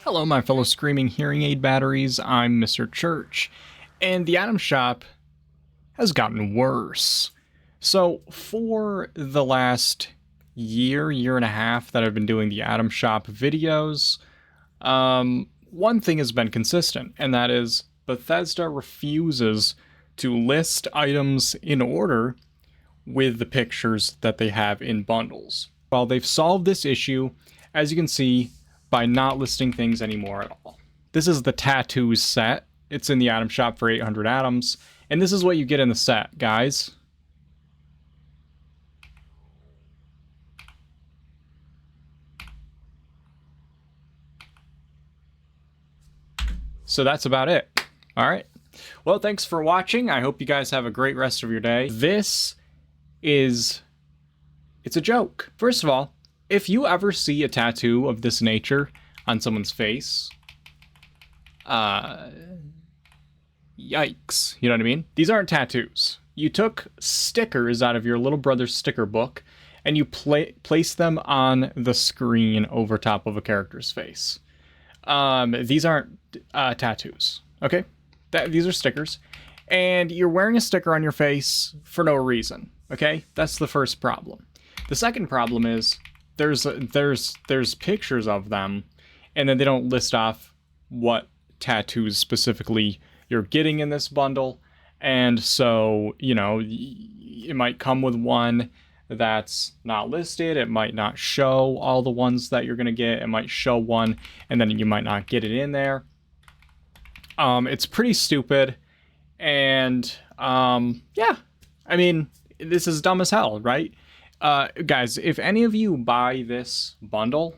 Hello, my fellow screaming hearing aid batteries. I'm Mr. Church, and the item shop has gotten worse. So, for the last year and a half that I've been doing the item shop videos, one thing has been consistent, and that is Bethesda refuses to list items in order with the pictures that they have in bundles. Well, they've solved this issue, as you can see, by not listing things anymore at all. This is the Tatooz Set. It's in the item shop for 800 atoms, and this is what you get in the set, guys. So that's about it. All right. Well, thanks for watching. I hope you guys have a great rest of your day. It's a joke. First of all, if you ever see a tattoo of this nature on someone's face, yikes. You know what I mean? These aren't tattoos. You took stickers out of your little brother's sticker book and you placed them on the screen over top of a character's face. These aren't tattoos, okay? These are stickers. And you're wearing a sticker on your face for no reason, okay? That's the first problem. The second problem is there's pictures of them, and then they don't list off what tattoos specifically you're getting in this bundle. And so, you know, it might come with one that's not listed. It might not show all the ones that you're going to get. It might show one, and then you might not get it in there. It's pretty stupid. And, yeah, I mean, this is dumb as hell, right? Guys, if any of you buy this bundle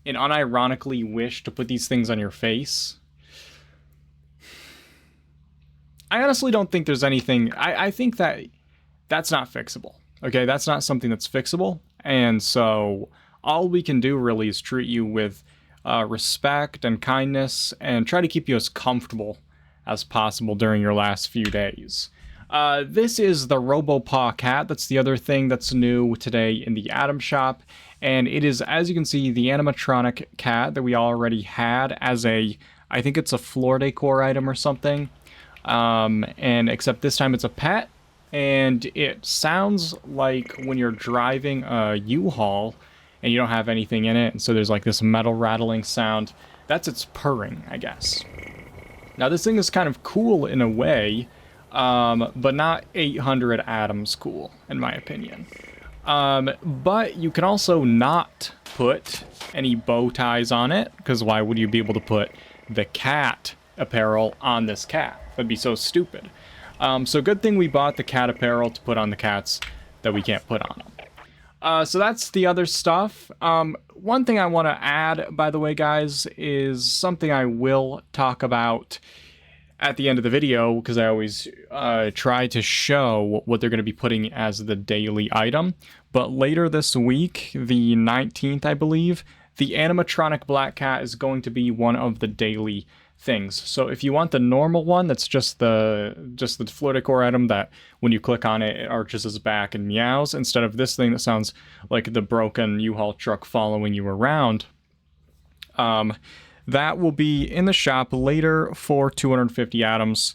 and unironically wish to put these things on your face, I honestly don't think there's anything. I think that's not fixable. Okay, that's not something that's fixable. And so all we can do really is treat you with respect and kindness and try to keep you as comfortable as possible during your last few days. This is the Robopaw Cat. That's the other thing that's new today in the item shop. And it is, as you can see, the animatronic cat that we already had as I think it's a floor decor item or something. And except this time it's a pet. And it sounds like when you're driving a U-Haul and you don't have anything in it. And so there's like this metal rattling sound. That's its purring, I guess. Now this thing is kind of cool in a way. But not 800 atoms cool, in my opinion. But you can also not put any bow ties on it, because why would you be able to put the cat apparel on this cat? That'd be so stupid. So good thing we bought the cat apparel to put on the cats that we can't put on them. So that's the other stuff. One thing I want to add, by the way, guys, is something I will talk about at the end of the video, because I always try to show what they're going to be putting as the daily item. But later this week, the 19th, I believe, the animatronic black cat is going to be one of the daily things. So if you want the normal one, that's just the floor decor item that when you click on it, it arches its back and meows, instead of this thing that sounds like the broken U-Haul truck following you around. That will be in the shop later for 250 atoms.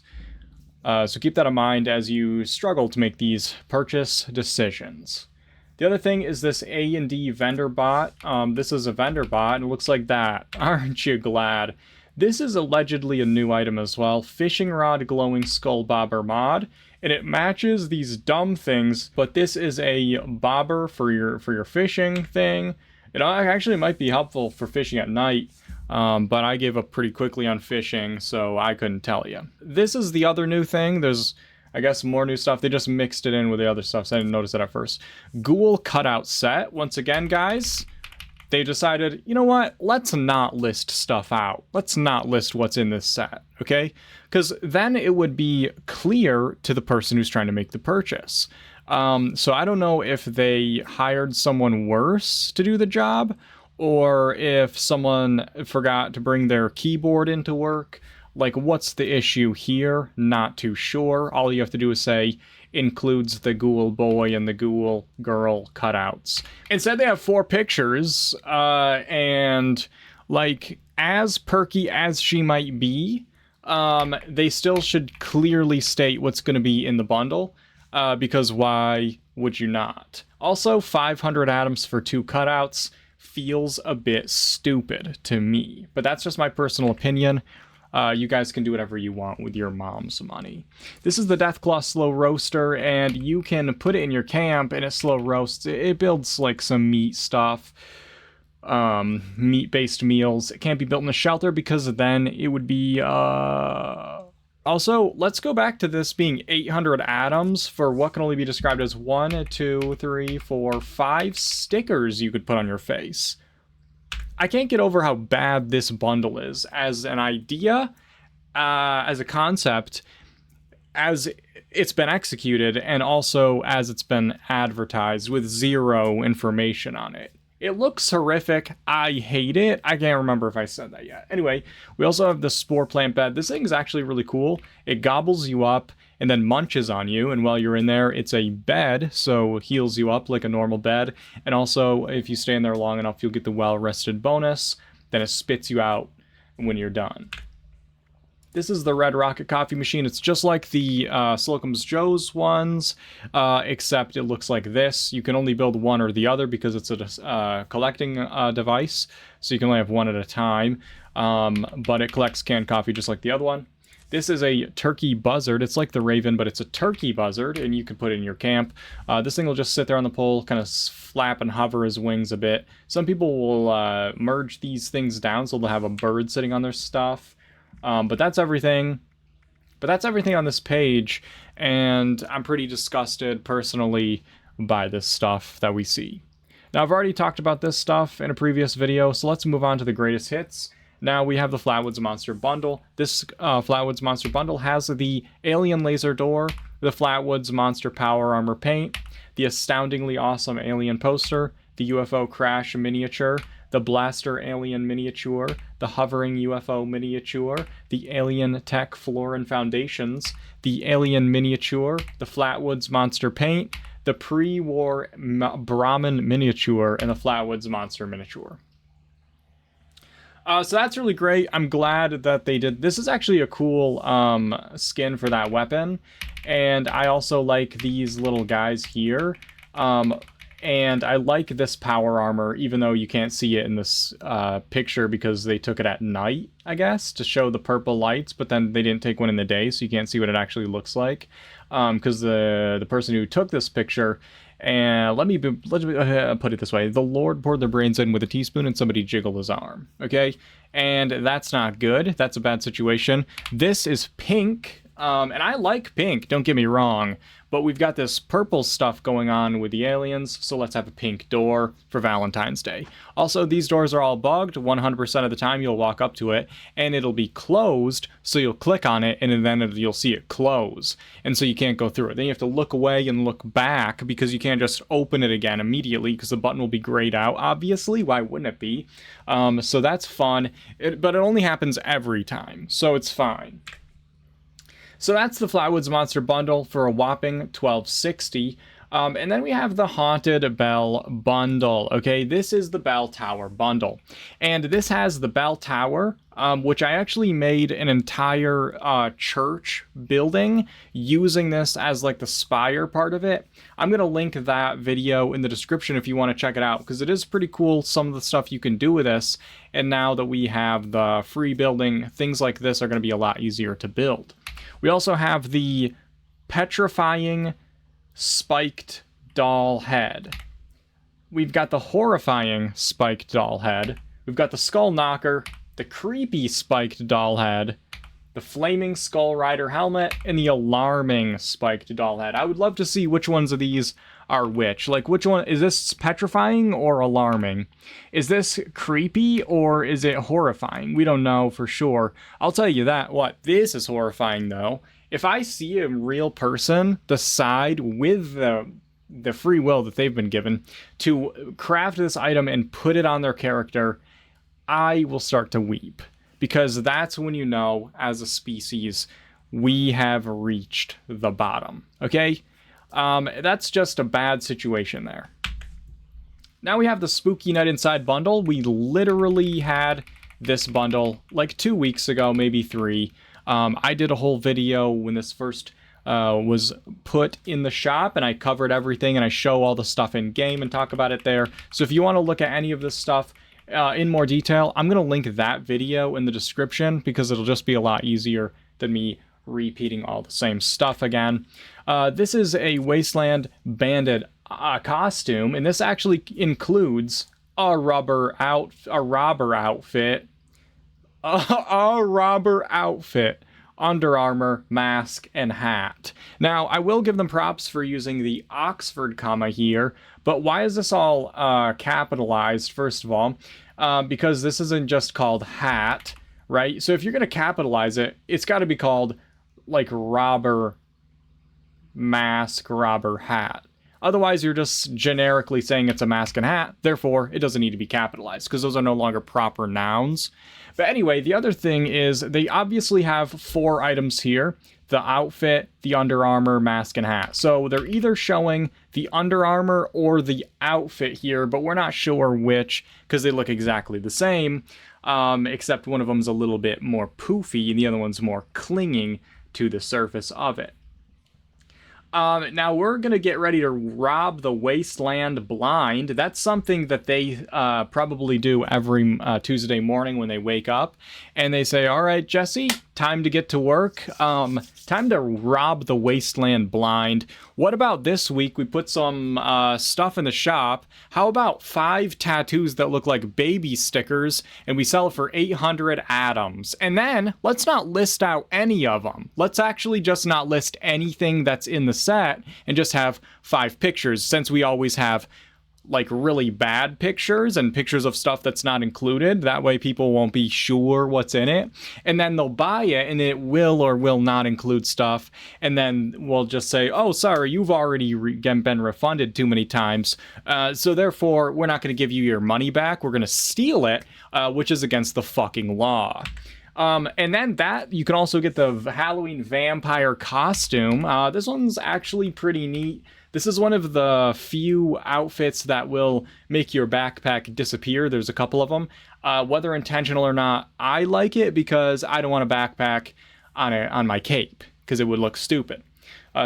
So keep that in mind as you struggle to make these purchase decisions. The other thing is this A&D vendor bot. This is a vendor bot, and it looks like that. Aren't you glad? This is allegedly a new item as well. Fishing rod glowing skull bobber mod. And it matches these dumb things, but this is a bobber for your fishing thing. It actually might be helpful for fishing at night. But I gave up pretty quickly on fishing, so I couldn't tell you. This is the other new thing. There's, I guess, more new stuff. They just mixed it in with the other stuff, so I didn't notice it at first. Ghoul Cutout Set. Once again, guys, they decided, you know what? Let's not list stuff out. Let's not list what's in this set, okay? Because then it would be clear to the person who's trying to make the purchase. So I don't know if they hired someone worse to do the job, or if someone forgot to bring their keyboard into work. Like, what's the issue here? Not too sure. All you have to do is say, includes the ghoul boy and the ghoul girl cutouts. Instead, they have 4 pictures, and, like, as perky as she might be, they still should clearly state what's going to be in the bundle, because why would you not? Also, 500 atoms for 2 cutouts feels a bit stupid to me, but that's just my personal opinion. You guys can do whatever you want with your mom's money. This is the Deathclaw Slow Roaster, and you can put it in your camp, and it slow roasts. It builds like some meat stuff, meat-based meals. It can't be built in a shelter because then it would be, Also, let's go back to this being 800 atoms for what can only be described as 1, 2, 3, 4, 5 stickers you could put on your face. I can't get over how bad this bundle is as an idea, as a concept, as it's been executed, and also as it's been advertised with 0 information on it. It looks horrific. I hate it. I can't remember if I said that yet. Anyway, we also have the Spore Plant Bed. This thing is actually really cool. It gobbles you up and then munches on you, and while you're in there, it's a bed, so it heals you up like a normal bed. And also, if you stay in there long enough, you'll get the well-rested bonus. Then it spits you out when you're done. This is the Red Rocket Coffee Machine. It's just like the Slocum's Joe's ones, except it looks like this. You can only build one or the other because it's a collecting device, so you can only have one at a time, but it collects canned coffee just like the other one. This is a turkey buzzard. It's like the Raven, but it's a turkey buzzard, and you can put it in your camp. This thing will just sit there on the pole, kind of flap and hover his wings a bit. Some people will merge these things down, so they'll have a bird sitting on their stuff. But that's everything. But that's everything on this page, and I'm pretty disgusted personally by this stuff that we see. Now, I've already talked about this stuff in a previous video, so let's move on to the greatest hits. Now we have the Flatwoods Monster Bundle. This Flatwoods Monster Bundle has the Alien Laser Door, the Flatwoods Monster Power Armor Paint, the astoundingly awesome Alien Poster, the UFO Crash Miniature, the Blaster Alien Miniature, the Hovering UFO Miniature, the Alien Tech Floor and Foundations, the Alien Miniature, the Flatwoods Monster Paint, the Pre-War Brahmin Miniature, and the Flatwoods Monster Miniature. So that's really great. I'm glad that they did. This is actually a cool skin for that weapon, and I also like these little guys here. And I like this power armor, even though you can't see it in this picture because they took it at night, I guess, to show the purple lights, but then they didn't take one in the day, so you can't see what it actually looks like. Because the person who took this picture, and let me put it this way, the Lord poured their brains in with a teaspoon and somebody jiggled his arm, okay? And that's not good. That's a bad situation. This is pink. And I like pink, don't get me wrong, but we've got this purple stuff going on with the aliens, so let's have a pink door for Valentine's Day. Also, these doors are all bugged. 100% of the time you'll walk up to it, and it'll be closed, so you'll click on it, and then you'll see it close, and so you can't go through it. Then you have to look away and look back, because you can't just open it again immediately, because the button will be grayed out, obviously. Why wouldn't it be? So that's fun, but it only happens every time, so it's fine. So that's the Flatwoods Monster Bundle for a whopping $12.60. And then we have the Haunted Bell Bundle. Okay, this is the Bell Tower Bundle. And this has the Bell Tower, which I actually made an entire church building using this as like the spire part of it. I'm going to link that video in the description if you want to check it out, because it is pretty cool, some of the stuff you can do with this. And now that we have the free building, things like this are going to be a lot easier to build. We also have the Petrifying Spiked Doll Head. We've got the Horrifying Spiked Doll Head. We've got the Skull Knocker, the Creepy Spiked Doll Head, the Flaming Skull Rider Helmet, and the Alarming Spiked Doll Head. I would love to see which ones of these are which. Like, which one, is this petrifying or alarming? Is this creepy or is it horrifying? We don't know for sure. I'll tell you that, this is horrifying though. If I see a real person decide with the free will that they've been given to craft this item and put it on their character, I will start to weep. Because that's when you know, as a species, we have reached the bottom, okay? That's just a bad situation there. Now we have the Spooky Night Inside bundle. We literally had this bundle like 2 weeks ago, maybe 3. I did a whole video when this first was put in the shop, and I covered everything, and I show all the stuff in game and talk about it there. So if you want to look at any of this stuff in more detail, I'm going to link that video in the description, because it'll just be a lot easier than me repeating all the same stuff again. This is a Wasteland Bandit costume, and this actually includes a robber outfit, Under Armour, mask, and hat. Now, I will give them props for using the Oxford comma here, but why is this all capitalized, first of all? Because this isn't just called hat, right? So if you're going to capitalize it, it's got to be called, like, robber mask, robber hat. Otherwise, you're just generically saying it's a mask and hat, therefore, it doesn't need to be capitalized, because those are no longer proper nouns. But anyway, the other thing is, they obviously have 4 items here: the outfit, the Under Armour, mask, and hat. So they're either showing the Under Armour or the outfit here, but we're not sure which, because they look exactly the same, except one of them's a little bit more poofy, and the other one's more clinging to the surface of it. Now we're going to get ready to rob the Wasteland blind. That's something that they probably do every Tuesday morning when they wake up. And they say, all right, Jesse, time to get to work. Time to rob the Wasteland blind. What about this week? We put some stuff in the shop. How about 5 tattoos that look like baby stickers, and we sell it for 800 atoms? And then let's not list out any of them. Let's actually just not list anything that's in the set and just have 5 pictures, since we always have like really bad pictures and pictures of stuff that's not included. That way people won't be sure what's in it, and then they'll buy it and it will or will not include stuff, and then we'll just say, oh, sorry, you've already been refunded too many times, so therefore we're not going to give you your money back. We're going to steal it, which is against the fucking law. And then that, you can also get the Halloween vampire costume. This one's actually pretty neat. This is one of the few outfits that will make your backpack disappear. There's a couple of them. Whether intentional or not, I like it because I don't want a backpack on my cape, because it would look stupid.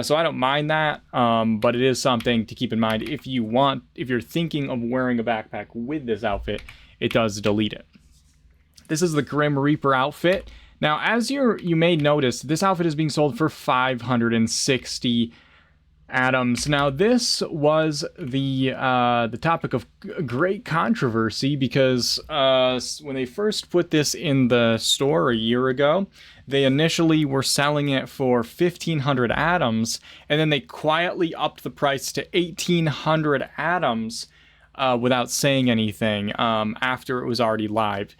So I don't mind that, but it is something to keep in mind. If you're thinking of wearing a backpack with this outfit, it does delete it. This is the Grim Reaper outfit. Now, as you may notice, this outfit is being sold for 560 atoms. Now, this was the topic of great controversy, because when they first put this in the store a year ago, they initially were selling it for 1,500 atoms, and then they quietly upped the price to 1,800 atoms without saying anything after it was already live.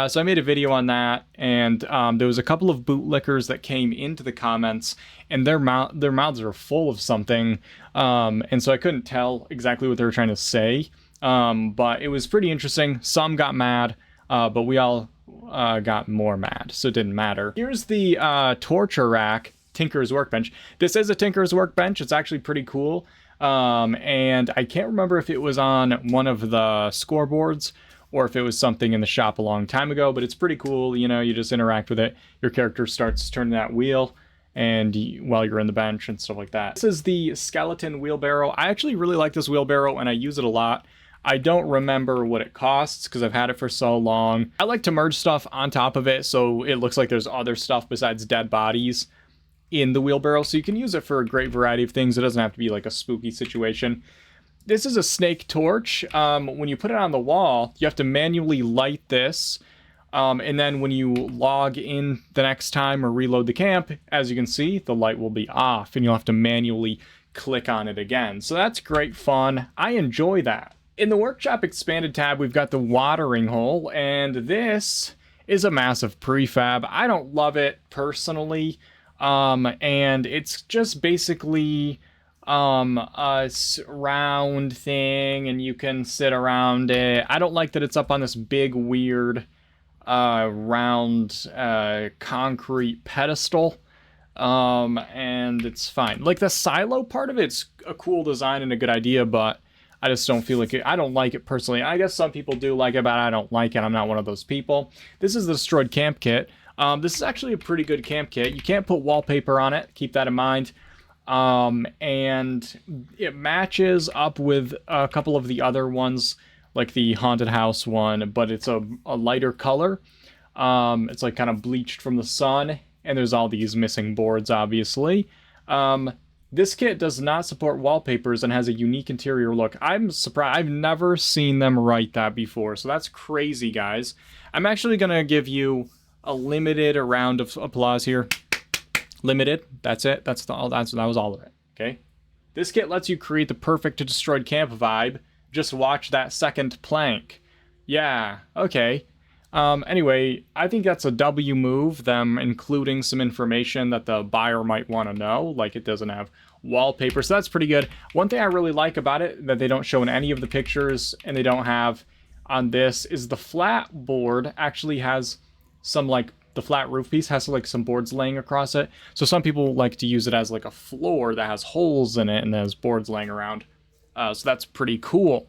So I made a video on that, and there was a couple of bootlickers that came into the comments, and their mouths were full of something, and so I couldn't tell exactly what they were trying to say, but it was pretty interesting. Some got mad, but we all got more mad, so it didn't matter. Here's the torture rack, Tinker's Workbench. This is a Tinker's Workbench. It's actually pretty cool. And I can't remember if it was on one of the scoreboards or if it was something in the shop a long time ago, but it's pretty cool. You know, you just interact with it. Your character starts turning that wheel and while you're in the bench and stuff like that. This is the skeleton wheelbarrow. I actually really like this wheelbarrow and I use it a lot. I don't remember what it costs because I've had it for so long. I like to merge stuff on top of it so it looks like there's other stuff besides dead bodies in the wheelbarrow, so you can use it for a great variety of things. It doesn't have to be like a spooky situation. This is a snake torch. When you put it on the wall, you have to manually light this, and then when you log in the next time or reload the camp, as you can see, the light will be off and you'll have to manually click on it again. So that's great fun. I enjoy that. In the workshop expanded tab, we've got the watering hole, and this is a massive prefab. I don't love it personally. And it's just basically, a round thing and you can sit around it. I don't like that it's up on this big, weird, round, concrete pedestal. And it's fine. Like the silo part of it's a cool design and a good idea, but I just don't feel like it. I don't like it personally. I guess some people do like it, but I don't like it. I'm not one of those people. This is the destroyed camp kit. This is actually a pretty good camp kit. You can't put wallpaper on it. Keep that in mind. And it matches up with a couple of the other ones, like the haunted house one, but it's a lighter color. It's like kind of bleached from the sun, and there's all these missing boards, obviously. This kit does not support wallpapers and has a unique interior look. I'm surprised. I've never seen them write that before, so that's crazy, guys. I'm actually going to give you a limited round of applause here. Limited. That's it. That was all of it. Okay. This kit lets you create the perfect destroyed camp vibe. Just watch that second plank. Yeah. Okay. Anyway, I think that's a W move, them including some information that the buyer might want to know, like it doesn't have wallpaper, so that's pretty good. One thing I really like about it that they don't show in any of the pictures and they don't have on this is the flat board actually has some, like, the flat roof piece has like some boards laying across it, so some people like to use it as like a floor that has holes in it and there's boards laying around, so that's pretty cool.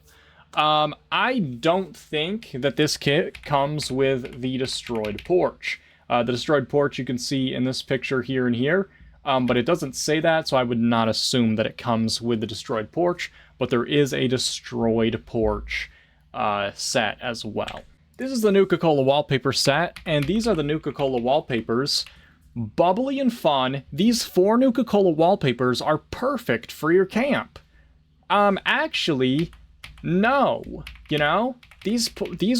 I don't think that this kit comes with the destroyed porch. The destroyed porch you can see in this picture here and here, but it doesn't say that, so I would not assume that it comes with the destroyed porch, but there is a destroyed porch set as well. This is the Nuka-Cola wallpaper set, and these are the Nuka-Cola wallpapers. Bubbly and fun, these 4 Nuka-Cola wallpapers are perfect for your camp. Actually, no, you know, these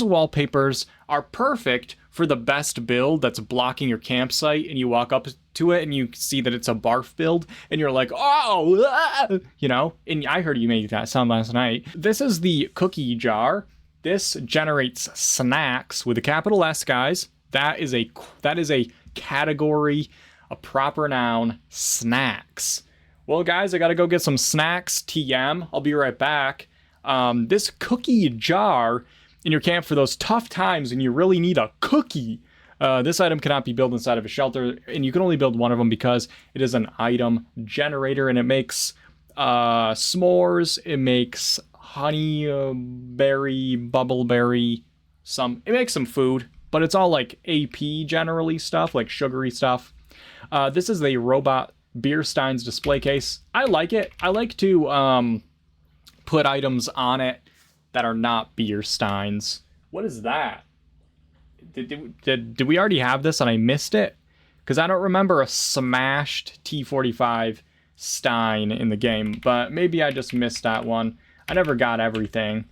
wallpapers are perfect for the best build that's blocking your campsite, and you walk up to it and you see that it's a barf build and you're like, oh, ah! You know, and I heard you made that sound last night. This is the cookie jar. This generates snacks with a capital S, guys. That is a category, a proper noun, snacks. Well, guys, I gotta go get some snacks, TM. I'll be right back. This cookie jar in your camp for those tough times and you really need a cookie. This item cannot be built inside of a shelter, and you can only build one of them because it is an item generator, and it makes s'mores, it makes honey berry, bubbleberry, it makes some food, but it's all like AP generally stuff, like sugary stuff. This is the Robot Beer Steins display case. I like it. I like to put items on it that are not beer steins. What is that? Did we already have this and I missed it? Because I don't remember a smashed T45 stein in the game, but maybe I just missed that one. I never got everything.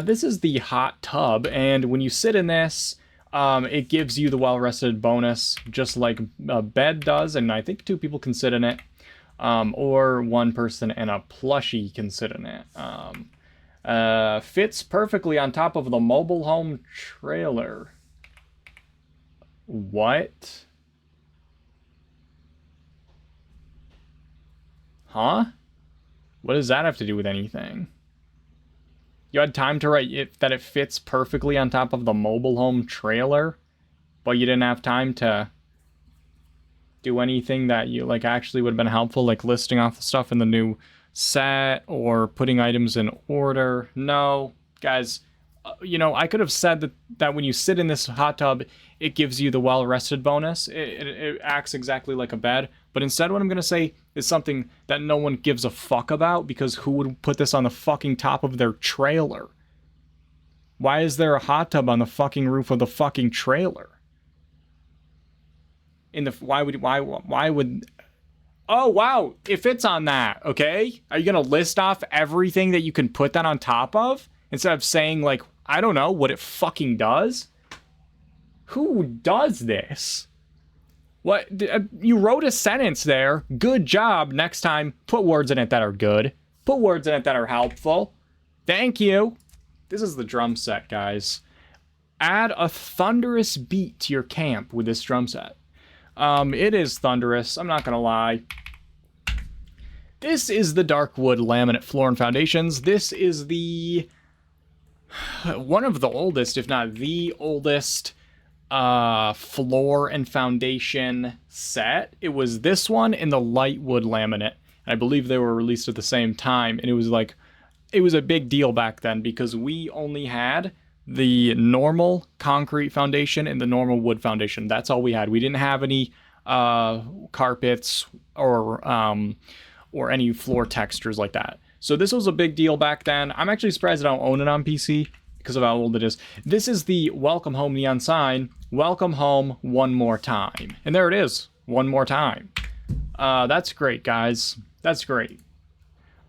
This is the hot tub, and when you sit in this, it gives you the well-rested bonus, just like a bed does, and I think 2 people can sit in it. Or 1 person and a plushie can sit in it. Fits perfectly on top of the mobile home trailer. What? Huh? What does that have to do with anything? You had time to write that it fits perfectly on top of the mobile home trailer, but you didn't have time to do anything that you like actually would have been helpful, like listing off the stuff in the new set or putting items in order. No, guys, you know, I could have said that when you sit in this hot tub, it gives you the well-rested bonus. It acts exactly like a bed, but instead what I'm going to say is something that no one gives a fuck about, because who would put this on the fucking top of their trailer? Why is there a hot tub on the fucking roof of the fucking trailer? Why would oh wow, it fits on that, okay? Are you gonna list off everything that you can put that on top of instead of saying, like, I don't know what it fucking does? Who does this? What, you wrote a sentence there. Good job. Next time, put words in it that are good. Put words in it that are helpful. Thank you. This is the drum set, guys. Add a thunderous beat to your camp with this drum set. It is thunderous, I'm not gonna lie. This is the dark wood laminate floor and foundations. This is the one of the oldest, if not the oldest, floor and foundation set. It was this one and the light wood laminate. I believe they were released at the same time, and it was like it was a big deal back then because we only had the normal concrete foundation and the normal wood foundation. That's all we had. We didn't have any carpets or any floor textures like that. So this was a big deal back then. I'm actually surprised I don't own it on PC because of how old it is. This is the welcome home neon sign. Welcome home one more time. And there it is. One more time. That's great, guys. That's great.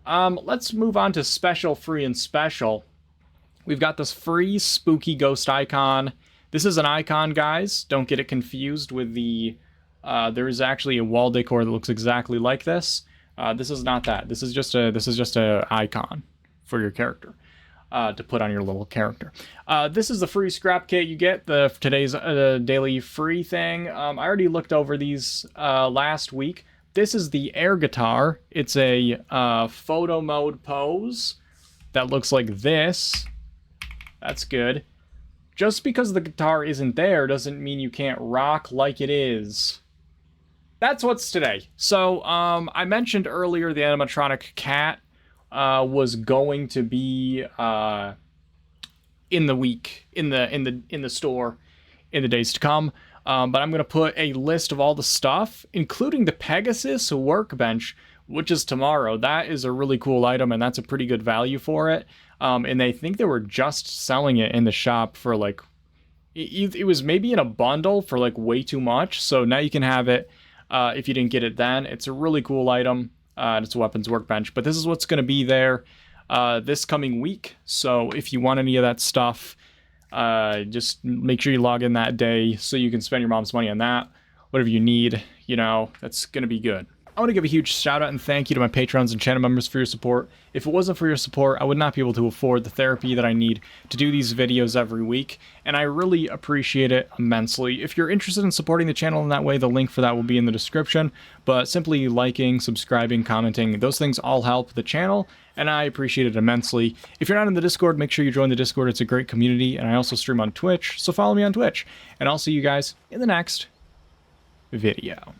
Let's move on to special, free, and special. We've got this free spooky ghost icon. This is an icon, guys. Don't get it confused with the... there is actually a wall decor that looks exactly like this. This is not that. This is just a icon for your character to put on your little character. This is the free scrap kit you get, today's daily free thing. I already looked over these last week. This is the air guitar. It's a photo mode pose that looks like this. That's good. Just because the guitar isn't there doesn't mean you can't rock like it is. That's what's today. So, I mentioned earlier the animatronic cat was going to be in the store in the days to come. But I'm going to put a list of all the stuff, including the Pegasus workbench, which is tomorrow. That is a really cool item, and that's a pretty good value for it. And they think they were just selling it in the shop for like, it was maybe in a bundle for like way too much. So now you can have it if you didn't get it then. It's a really cool item. It's a weapons workbench, but this is what's going to be there this coming week. So if you want any of that stuff, just make sure you log in that day so you can spend your mom's money on that. Whatever you need, you know, that's going to be good. I want to give a huge shout out and thank you to my patrons and channel members for your support. If it wasn't for your support, I would not be able to afford the therapy that I need to do these videos every week, and I really appreciate it immensely. If you're interested in supporting the channel in that way, the link for that will be in the description, but simply liking, subscribing, commenting, those things all help the channel, and I appreciate it immensely. If you're not in the Discord, make sure you join the Discord. It's a great community, and I also stream on Twitch, so follow me on Twitch, and I'll see you guys in the next video.